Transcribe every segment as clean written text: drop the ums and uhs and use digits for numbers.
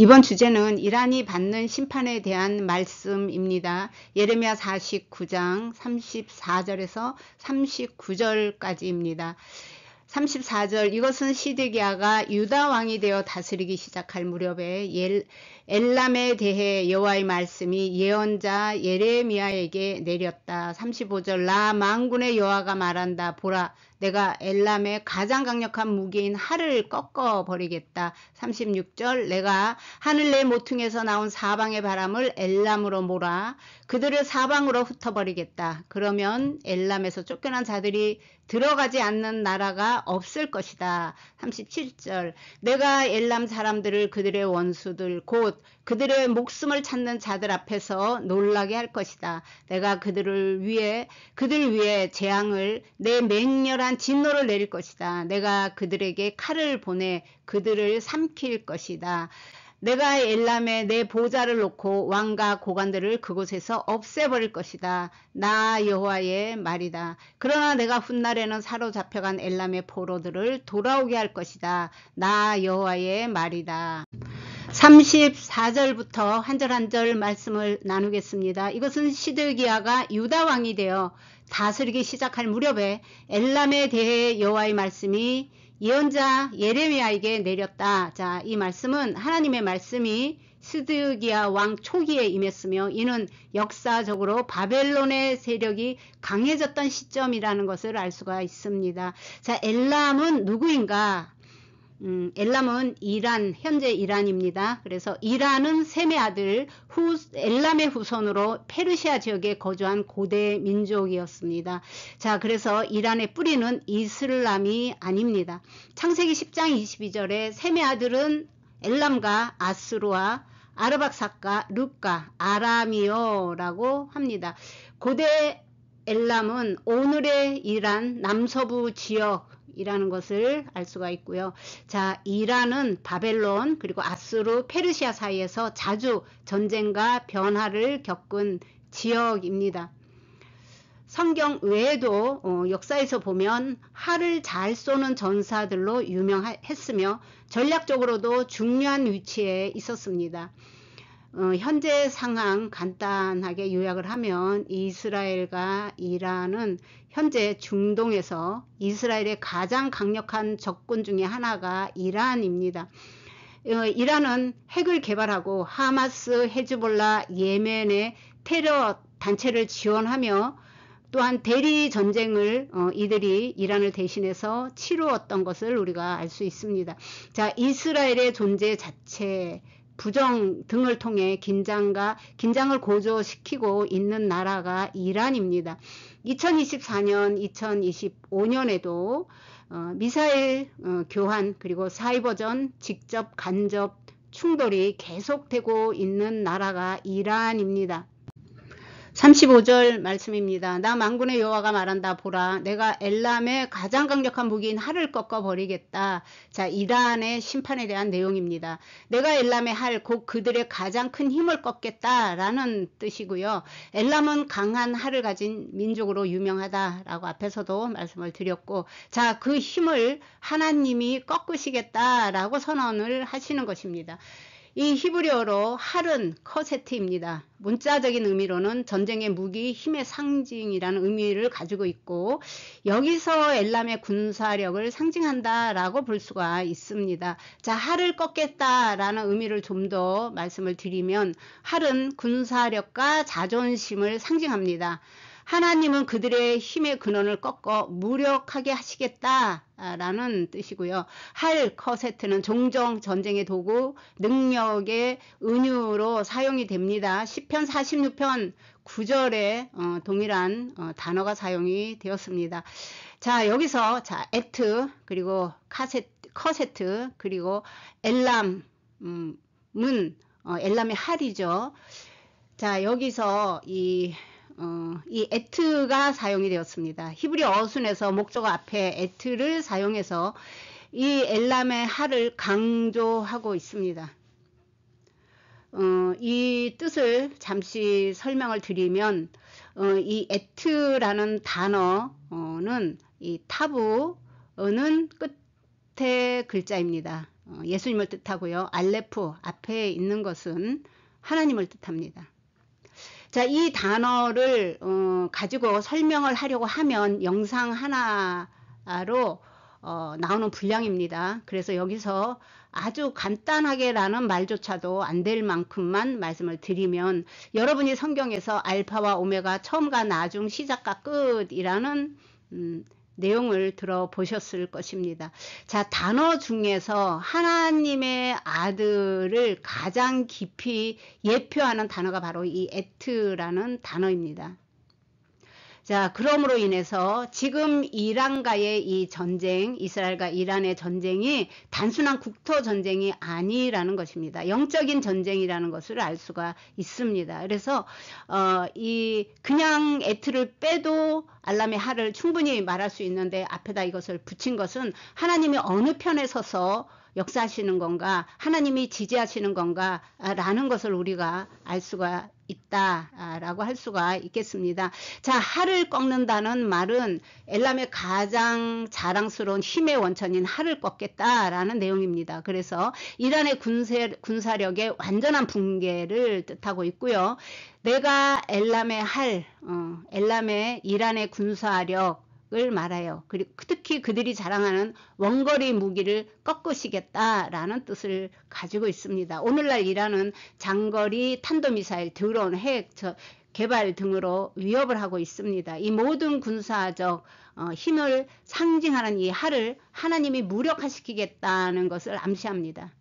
이번 주제는 이란이 받는 심판에 대한 말씀입니다. 예레미야 49장 34절에서 39절까지입니다. 34절, 이것은 시드기야가 유다 왕이 되어 다스리기 시작할 무렵에 엘람에 대해 여호와의 말씀이 예언자 예레미야에게 내렸다. 35절, 나 만군의 여호와가 말한다. 보라, 내가 엘람의 가장 강력한 무기인 활을 꺾어버리겠다. 36절, 내가 하늘 내 모퉁에서 나온 사방의 바람을 엘람으로 몰아 그들을 사방으로 흩어버리겠다. 그러면 엘람에서 쫓겨난 자들이 들어가지 않는 나라가 없을 것이다. 37절, 내가 엘람 사람들을 그들의 원수들 곧 그들의 목숨을 찾는 자들 앞에서 놀라게 할 것이다. 내가 그들 위에 재앙을 내 맹렬한 진노를 내릴 것이다. 내가 그들에게 칼을 보내 그들을 삼킬 것이다. 내가 엘람에 내 보좌를 놓고 왕과 고관들을 그곳에서 없애버릴 것이다. 나 여호와의 말이다. 그러나 내가 훗날에는 사로잡혀간 엘람의 포로들을 돌아오게 할 것이다. 나 여호와의 말이다. 34절부터 한 절 한 절 말씀을 나누겠습니다. 이것은 시드기야가 유다 왕이 되어 다스리기 시작할 무렵에 엘람에 대해 여호와의 말씀이 예언자 예레미야에게 내렸다. 자, 이 말씀은 하나님의 말씀이 시드기야 왕 초기에 임했으며 이는 역사적으로 바벨론의 세력이 강해졌던 시점이라는 것을 알 수가 있습니다. 자, 엘람은 누구인가? 엘람은 현재 이란입니다. 그래서 이란은 셈의 아들 엘람의 후손으로 페르시아 지역에 거주한 고대 민족이었습니다. 자, 그래서 이란의 뿌리는 이슬람이 아닙니다. 창세기 10장 22절에 셈의 아들은 엘람과 아스루와 아르박삭과 룻과 아람이요라고 합니다. 고대 엘람은 오늘의 이란 남서부 지역이라는 것을 알 수가 있고요. 자, 이란은 바벨론 그리고 아수르, 페르시아 사이에서 자주 전쟁과 변화를 겪은 지역입니다. 성경 외에도 역사에서 보면 활을 잘 쏘는 전사들로 유명했으며 전략적으로도 중요한 위치에 있었습니다. 현재 상황 간단하게 요약을 하면 이스라엘과 이란은 현재 중동에서 이스라엘의 가장 강력한 적군 중에 하나가 이란입니다. 이란은 핵을 개발하고 하마스, 헤즈볼라, 예멘의 테러 단체를 지원하며 또한 대리 전쟁을 이들이 이란을 대신해서 치루었던 것을 우리가 알 수 있습니다. 자, 이스라엘의 존재 자체 부정 등을 통해 긴장을 고조시키고 있는 나라가 이란입니다. 2024년, 2025년에도 미사일 교환 그리고 사이버전 직접 간접 충돌이 계속되고 있는 나라가 이란입니다. 35절 말씀입니다. 나 만군의 여호와가 말한다. 보라, 내가 엘람의 가장 강력한 무기인 활을 꺾어버리겠다. 자, 이란의 심판에 대한 내용입니다. 내가 엘람의 활, 곧 그들의 가장 큰 힘을 꺾겠다라는 뜻이고요. 엘람은 강한 활을 가진 민족으로 유명하다라고 앞에서도 말씀을 드렸고, 자, 그 힘을 하나님이 꺾으시겠다라고 선언을 하시는 것입니다. 이 히브리어로 활은 커세트입니다. 문자적인 의미로는 전쟁의 무기, 힘의 상징이라는 의미를 가지고 있고 여기서 엘람의 군사력을 상징한다라고 볼 수가 있습니다. 자, 활을 꺾겠다라는 의미를 좀 더 말씀을 드리면 활은 군사력과 자존심을 상징합니다. 하나님은 그들의 힘의 근원을 꺾어 무력하게 하시겠다라는 뜻이고요. 활 커세트는 종종 전쟁의 도구, 능력의 은유로 사용이 됩니다. 시편 46편 9절에 동일한 단어가 사용이 되었습니다. 자, 여기서 에트 그리고 커세트 그리고 엘람은 엘람의 활이죠. 자, 여기서 이 에트가 사용이 되었습니다. 히브리 어순에서 목적어 앞에 에트를 사용해서 이 엘람의 활을 강조하고 있습니다. 이 뜻을 잠시 설명을 드리면 이 에트라는 단어는 이 타부는 끝에 글자입니다. 예수님을 뜻하고요. 알레프 앞에 있는 것은 하나님을 뜻합니다. 자, 이 단어를 가지고 설명을 하려고 하면 영상 하나로 나오는 분량입니다. 그래서 여기서 아주 간단하게라는 말조차도 안 될 만큼만 말씀을 드리면, 여러분이 성경에서 알파와 오메가, 처음과 나중, 시작과 끝이라는 내용을 들어보셨을 것입니다. 자, 단어 중에서 하나님의 아들을 가장 깊이 예표하는 단어가 바로 이 에트라는 단어입니다. 자, 그러므로 인해서 지금 이란과의 이 전쟁, 이스라엘과 이란의 전쟁이 단순한 국토 전쟁이 아니라는 것입니다. 영적인 전쟁이라는 것을 알 수가 있습니다. 그래서 그냥 에트를 빼도 알람의 하를 충분히 말할 수 있는데, 앞에다 이것을 붙인 것은 하나님이 어느 편에 서서 역사하시는 건가, 하나님이 지지하시는 건가 라는 것을 우리가 알 수가 있다라고 할 수가 있겠습니다. 자, 하를 꺾는다는 말은 엘람의 가장 자랑스러운 힘의 원천인 하를 꺾겠다라는 내용입니다. 그래서 이란의 군사력의 완전한 붕괴를 뜻하고 있고요. 내가 엘람의 엘람의 이란의 군사력 을 말해요. 그리고 특히 그들이 자랑하는 원거리 무기를 꺾으시겠다라는 뜻을 가지고 있습니다. 오늘날 이란은 장거리 탄도미사일, 드론, 핵 개발 등으로 위협을 하고 있습니다. 이 모든 군사적 힘을 상징하는 이 하를 하나님이 무력화시키겠다는 것을 암시합니다.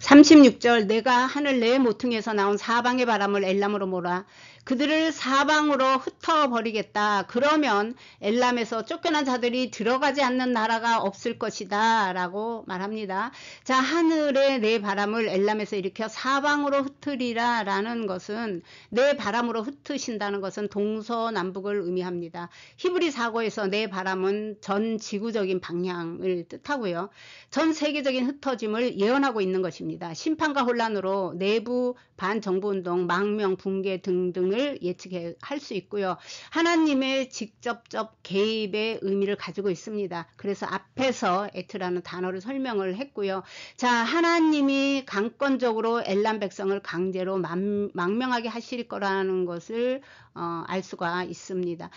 36절, 내가 하늘 내 모퉁이에서 나온 사방의 바람을 엘람으로 몰아 그들을 사방으로 흩어버리겠다. 그러면 엘람에서 쫓겨난 자들이 들어가지 않는 나라가 없을 것이다 라고 말합니다. 자, 하늘의 내 바람을 엘람에서 일으켜 사방으로 흩으리라 라는 것은, 내 바람으로 흩으신다는 것은 동서남북을 의미합니다. 히브리 사고에서 내 바람은 전 지구적인 방향을 뜻하고요. 전 세계적인 흩어짐을 예언하고 있는 것입니다. 심판과 혼란으로 내부 반정부운동, 망명, 붕괴 등등을 예측할 수 있고요. 하나님의 직접적 개입의 의미를 가지고 있습니다. 그래서 앞에서 에트라는 단어를 설명을 했고요. 자, 하나님이 강권적으로 엘람 백성을 강제로 망명하게 하실 거라는 것을 알 수가 있습니다.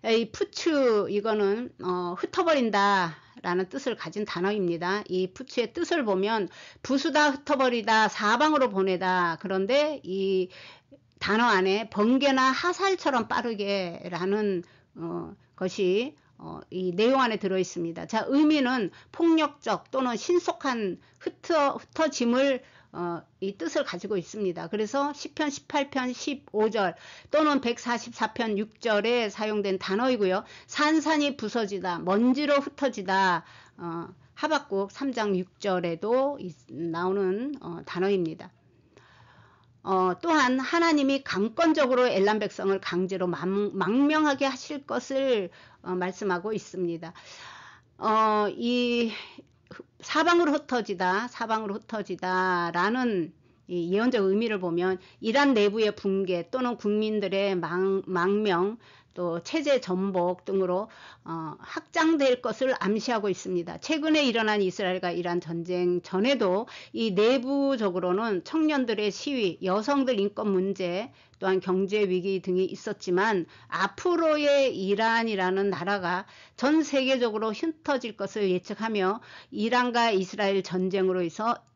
이 푸츠, 이거는 흩어버린다 라는 뜻을 가진 단어입니다. 이 푸츠의 뜻을 보면 부수다, 흩어버리다, 사방으로 보내다. 그런데 이 단어 안에 번개나 하살처럼 빠르게 라는 것이 이 내용 안에 들어 있습니다. 자, 의미는 폭력적 또는 신속한 흩어짐을 이 뜻을 가지고 있습니다. 그래서 시편 18편 15절 또는 144편 6절에 사용된 단어이고요. 산산이 부서지다, 먼지로 흩어지다, 하박국 3장 6절에도 나오는 단어입니다. 또한 하나님이 강권적으로 엘람 백성을 강제로 망명하게 하실 것을 말씀하고 있습니다. 이 사방으로 흩어지다 라는 이 예언적 의미를 보면 이란 내부의 붕괴 또는 국민들의 망명, 또 체제 전복 등으로 확장될 것을 암시하고 있습니다. 최근에 일어난 이스라엘과 이란 전쟁 전에도 이 내부적으로는 청년들의 시위, 여성들 인권 문제, 또한 경제 위기 등이 있었지만, 앞으로의 이란이라는 나라가 전 세계적으로 흩어질 것을 예측하며 이란과 이스라엘 전쟁으로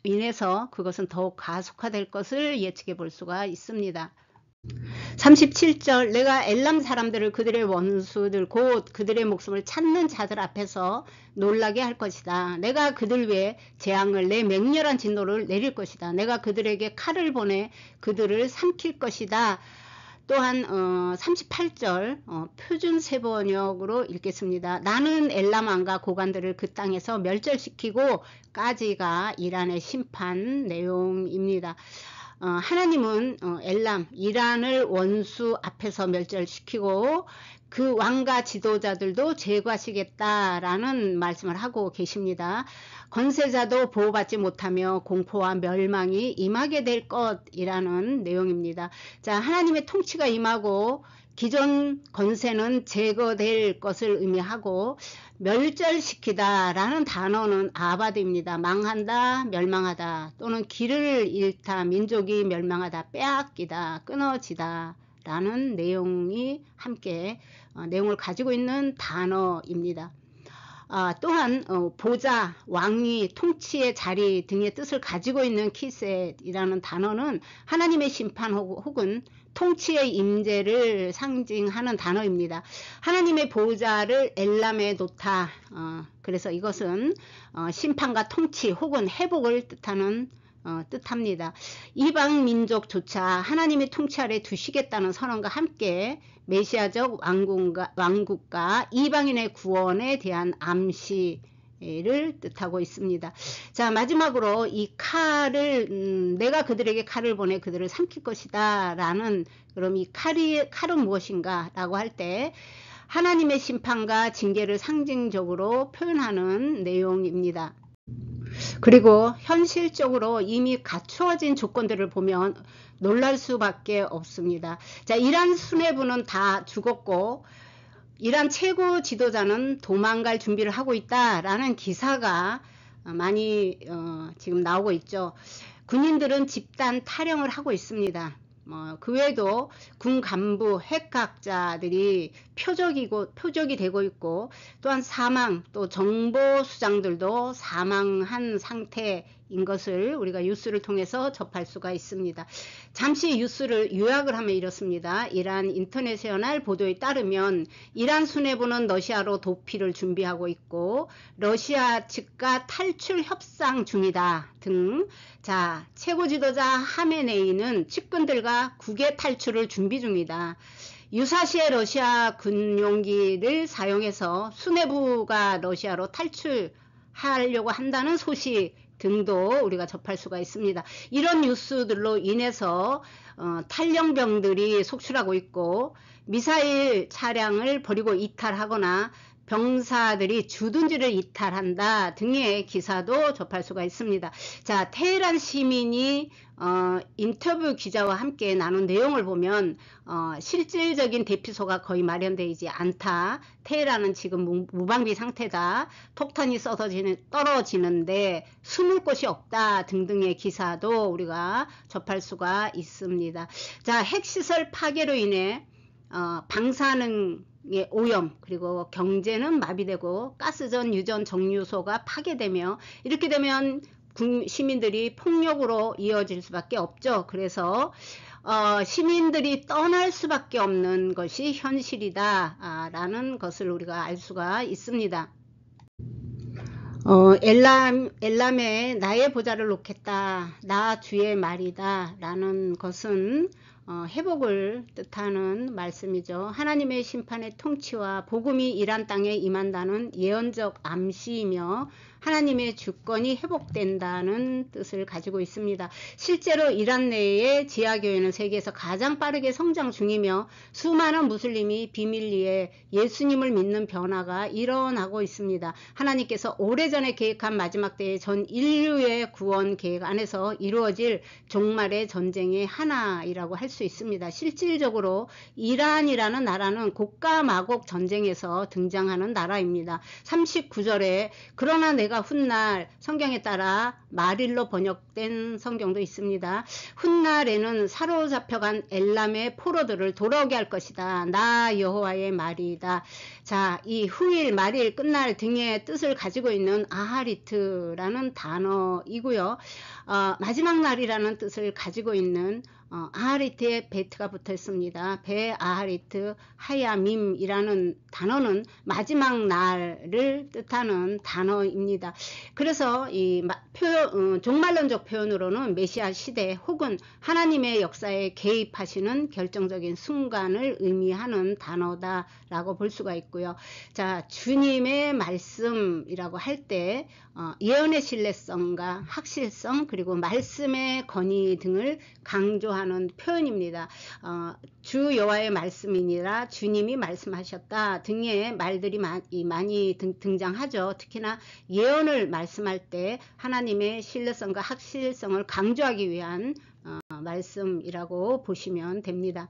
인해서 그것은 더욱 가속화될 것을 예측해 볼 수가 있습니다. 37절, 내가 엘람 사람들을 그들의 원수들 곧 그들의 목숨을 찾는 자들 앞에서 놀라게 할 것이다. 내가 그들 위에 재앙을, 내 맹렬한 진노를 내릴 것이다. 내가 그들에게 칼을 보내 그들을 삼킬 것이다. 또한 38절 표준 세번역으로 읽겠습니다. 나는 엘람 왕과 고관들을 그 땅에서 멸절시키고 까지가 이란의 심판 내용입니다. 하나님은 엘람, 이란을 원수 앞에서 멸절시키고 그 왕과 지도자들도 제거하시겠다라는 말씀을 하고 계십니다. 권세자도 보호받지 못하며 공포와 멸망이 임하게 될 것이라는 내용입니다. 자, 하나님의 통치가 임하고 기존 권세는 제거될 것을 의미하고 멸절시키다 라는 단어는 아바드입니다. 망한다, 멸망하다, 또는 길을 잃다, 민족이 멸망하다, 빼앗기다, 끊어지다 라는 내용이 함께 내용을 가지고 있는 단어입니다. 또한 보좌, 왕위, 통치의 자리 등의 뜻을 가지고 있는 키셋이라는 단어는 하나님의 심판 혹은 통치의 임재를 상징하는 단어입니다. 하나님의 보좌를 엘람에 놓다. 그래서 이것은 심판과 통치 혹은 회복을 뜻합니다. 이방 민족조차 하나님의 통치 아래 두시겠다는 선언과 함께 메시아적 왕국과 이방인의 구원에 대한 암시를 뜻하고 있습니다. 자, 마지막으로 이 칼을 내가 그들에게 칼을 보내 그들을 삼킬 것이다 라는, 그럼 이 칼은 무엇인가 라고 할 때 하나님의 심판과 징계를 상징적으로 표현하는 내용입니다. 그리고 현실적으로 이미 갖추어진 조건들을 보면 놀랄 수밖에 없습니다. 자, 이란 수뇌부는 다 죽었고 이란 최고 지도자는 도망갈 준비를 하고 있다라는 기사가 많이 지금 나오고 있죠. 군인들은 집단 탈영을 하고 있습니다. 그 외에도 군 간부, 핵과학자들이 표적이 되고 있고, 또한 또 정보수장들도 사망한 상태인 것을 우리가 뉴스를 통해서 접할 수가 있습니다. 잠시 뉴스를 요약을 하면 이렇습니다. 이란 인터내셔널 보도에 따르면 이란 수뇌부는 러시아로 도피를 준비하고 있고 러시아 측과 탈출 협상 중이다 등. 자, 최고 지도자 하메네이는 측근들과 국외 탈출을 준비 중이다. 유사시에 러시아 군용기를 사용해서 수뇌부가 러시아로 탈출하려고 한다는 소식 등도 우리가 접할 수가 있습니다. 이런 뉴스들로 인해서 탈영병들이 속출하고 있고 미사일 차량을 버리고 이탈하거나 병사들이 주둔지를 이탈한다 등의 기사도 접할 수가 있습니다. 자, 테헤란 시민이 인터뷰 기자와 함께 나눈 내용을 보면 실질적인 대피소가 거의 마련되지 않다. 테헤란은 지금 무방비 상태다. 폭탄이 떨어지는데 숨을 곳이 없다 등등의 기사도 우리가 접할 수가 있습니다. 자, 핵시설 파괴로 인해 방사능의 오염, 그리고 경제는 마비되고 가스전, 유전, 정유소가 파괴되며, 이렇게 되면 시민들이 폭력으로 이어질 수밖에 없죠. 그래서 시민들이 떠날 수밖에 없는 것이 현실이다 라는 것을 우리가 알 수가 있습니다. 엘람에 나의 보좌를 놓겠다, 나 주의 말이다 라는 것은 회복을 뜻하는 말씀이죠. 하나님의 심판의 통치와 복음이 이란 땅에 임한다는 예언적 암시이며 하나님의 주권이 회복된다는 뜻을 가지고 있습니다. 실제로 이란 내의 지하교회는 세계에서 가장 빠르게 성장 중이며 수많은 무슬림이 비밀리에 예수님을 믿는 변화가 일어나고 있습니다. 하나님께서 오래전에 계획한 마지막 때의 전 인류의 구원 계획 안에서 이루어질 종말의 전쟁의 하나이라고 할 수 있습니다. 실질적으로 이란이라는 나라는 고가 마곡 전쟁에서 등장하는 나라입니다. 39절에 그러나 내가 훗날, 성경에 따라 마릴로 번역된 성경도 있습니다. 훗날에는 사로잡혀간 엘람의 포로들을 돌아오게 할 것이다. 나 여호와의 말이다. 자, 이 후일, 말일, 끝날 등의 뜻을 가지고 있는 아하리트라는 단어이고요. 마지막 날이라는 뜻을 가지고 있는 아하리트에 베트가 붙어 있습니다. 배 아하리트 하야밈이라는 단어는 마지막 날을 뜻하는 단어입니다. 그래서 이 종말론적 표현으로는 메시아 시대 혹은 하나님의 역사에 개입하시는 결정적인 순간을 의미하는 단어다라고 볼 수가 있고요. 자, 주님의 말씀이라고 할 때 예언의 신뢰성과 확실성, 그리고 말씀의 권위 등을 강조하는 표현입니다. 주 여호와의 말씀이니라, 주님이 말씀하셨다 등의 말들이 많이 등장하죠. 특히나 예언을 말씀할 때 하나님의 신뢰성과 확실성을 강조하기 위한 말씀이라고 보시면 됩니다.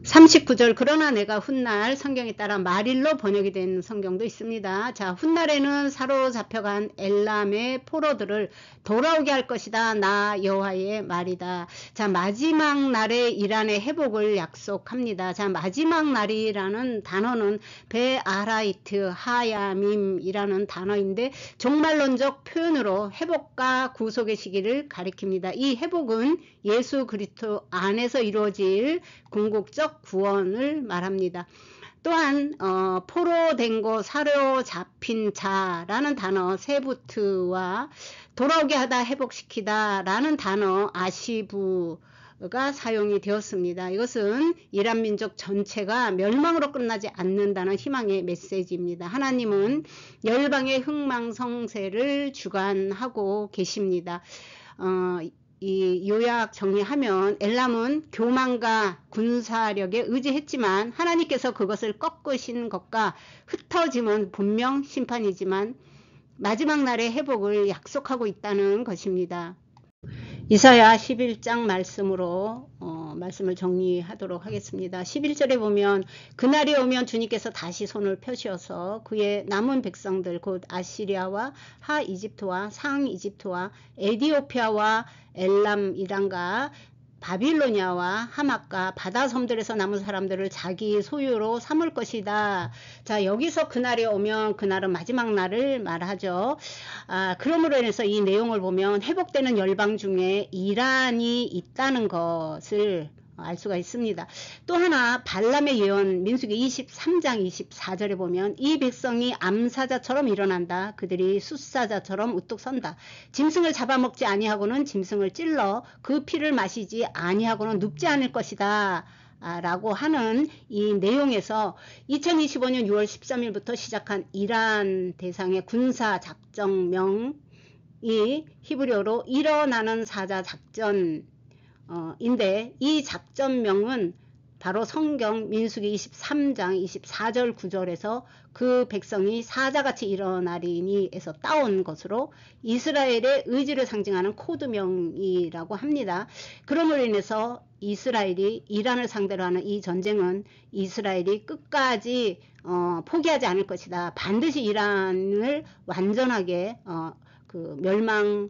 39절 그러나 내가 훗날 성경에 따라 말일로 번역이 된 성경도 있습니다. 자, 훗날에는 사로잡혀간 엘람의 포로들을 돌아오게 할 것이다. 나 여호와의 말이다. 자, 마지막 날의 이란의 회복을 약속합니다. 자, 마지막 날이라는 단어는 베아라이트 하야밈이라는 단어인데 종말론적 표현으로 회복과 구속의 시기를 가리킵니다. 이 회복은 예수 그리스도 안에서 이루어질 궁극적 구원을 말합니다. 또한 포로된 곳 사로잡힌 자라는 단어 세부트와 돌아오게 하다 회복시키다 라는 단어 아시부가 사용이 되었습니다. 이것은 이란 민족 전체가 멸망으로 끝나지 않는다는 희망의 메시지입니다. 하나님은 열방의 흥망성쇠를 주관하고 계십니다. 이 요약 정리하면 엘람은 교만과 군사력에 의지했지만 하나님께서 그것을 꺾으신 것과 흩어짐은 분명 심판이지만 마지막 날의 회복을 약속하고 있다는 것입니다. 이사야 11장 말씀으로 말씀을 정리하도록 하겠습니다. 11절에 보면 그날이 오면 주님께서 다시 손을 펴시어서 그의 남은 백성들 곧 아시리아와 하 이집트와 상 이집트와 에디오피아와 엘람 이란과 바빌로니아와 하맛과 바다 섬들에서 남은 사람들을 자기 소유로 삼을 것이다. 자, 여기서 그날이 오면 그날은 마지막 날을 말하죠. 그러므로 인해서 이 내용을 보면 회복되는 열방 중에 이란이 있다는 것을 알 수가 있습니다. 또 하나 발람의 예언 민수기 23장 24절에 보면 이 백성이 암사자처럼 일어난다. 그들이 숫사자처럼 우뚝 선다. 짐승을 잡아먹지 아니하고는 짐승을 찔러 그 피를 마시지 아니하고는 눕지 않을 것이다. 라고 하는 이 내용에서 2025년 6월 13일부터 시작한 이란 대상의 군사작전명이 히브리어로 일어나는 사자 작전 인데 이 작전명은 바로 성경 민수기 23장 24절 9절에서 그 백성이 사자같이 일어나리니에서 따온 것으로 이스라엘의 의지를 상징하는 코드명이라고 합니다. 그러므로 인해서 이스라엘이 이란을 상대로 하는 이 전쟁은 이스라엘이 끝까지 포기하지 않을 것이다. 반드시 이란을 완전하게 멸망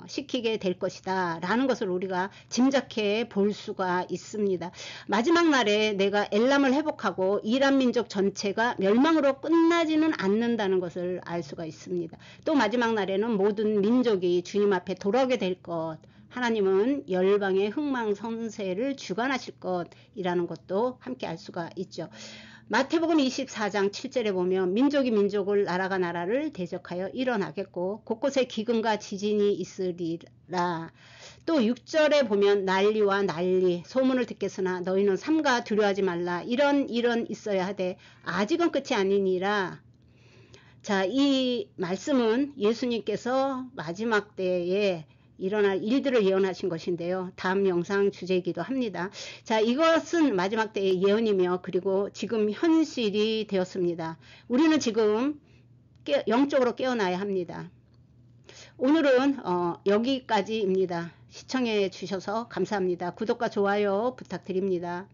시키게 될 것이다 라는 것을 우리가 짐작해 볼 수가 있습니다. 마지막 날에 내가 엘람을 회복하고 이란 민족 전체가 멸망으로 끝나지는 않는다는 것을 알 수가 있습니다. 또 마지막 날에는 모든 민족이 주님 앞에 돌아오게 될 것, 하나님은 열방의 흥망성쇠를 주관하실 것이라는 것도 함께 알 수가 있죠. 마태복음 24장 7절에 보면 민족이 민족을 나라가 나라를 대적하여 일어나겠고 곳곳에 기근과 지진이 있으리라. 또 6절에 보면 난리와 난리 소문을 듣겠으나 너희는 삼가 두려워하지 말라. 이런 있어야 하되 아직은 끝이 아니니라. 자, 이 말씀은 예수님께서 마지막 때에 일어날 일들을 예언하신 것인데요. 다음 영상 주제이기도 합니다. 자, 이것은 마지막 때의 예언이며 그리고 지금 현실이 되었습니다. 우리는 지금 영적으로 깨어나야 합니다. 오늘은 여기까지입니다. 시청해 주셔서 감사합니다. 구독과 좋아요 부탁드립니다.